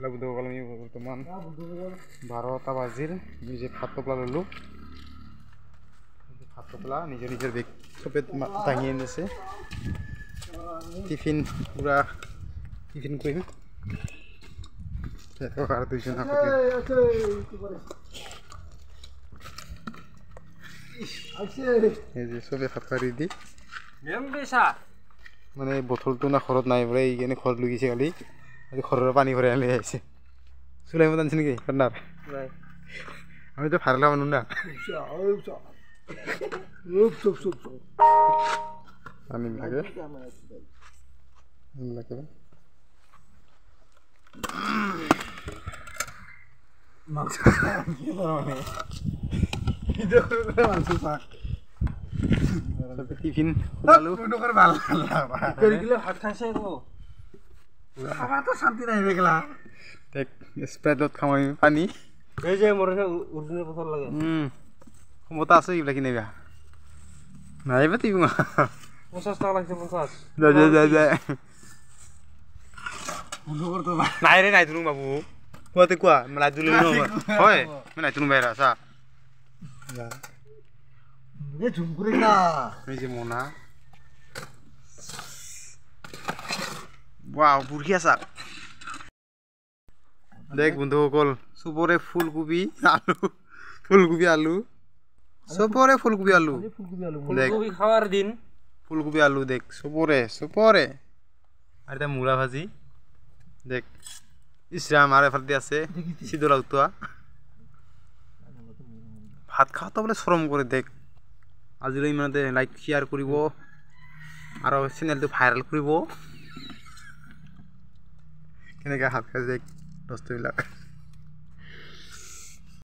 বন্ধুসকল আমি বৰ্তমান 12টা বাজিল নিজে ভাত টোপলা ল'লোঁ ভাত টোপলা নিজৰ বেগ চবে দাঙি আনিছে টিফিন পুৰা টিফিন কৰিম আৰু দুইজন এই যে চবে ভাত পাৰি দি মানে বটলটো না ঘৰত নাই বোলে এইকাৰণে ঘৰত লৈ গৈছে কালি আজি ঘৰৰ পানী ভৰাই আনি আহিছে চুলাই মত আনিছে নেকি কন্যাৰ আমিতো ভাড়া মানুহ না পানী লাগে টিফিন শান্তি নাই স্প্ৰাইটত খাওঁ আমি পানী ক্ষমতা আছে এইবিলাক কিনিবা নাইবা টিভি 50 টাকা লাগছে 50 নাই ৰে নাই তুলুং বাবু কোৱাতে কোৱা মানে তুলি হয় মই নাই তুলুং বাইৰা চা এ ঝুমকুৰে না এই যে মোনা ওয়াও বুঢ়িয়া চা দেখ বন্ধুসকল চবৰে ফুলকবি আলু চবৰে ফুলকবি আলু ফুলকবি খাৱাৰ দিন ফুলকবি আলু দেখ চবৰে আৰু এটা মূলা ভাজি দেখ ইছৰাম আৰু এফালে আছে চিদলা উতোৱা ভাত খাওঁতে বোলে শ্ৰম কৰে দেখ আজিলৈ ইমানতে লাইক শ্বেয়াৰ কৰিব আৰু চেনেলটো ভাইৰেল কৰিব কেনেকৈ হাত খাই দেখ বস্তুবিলাক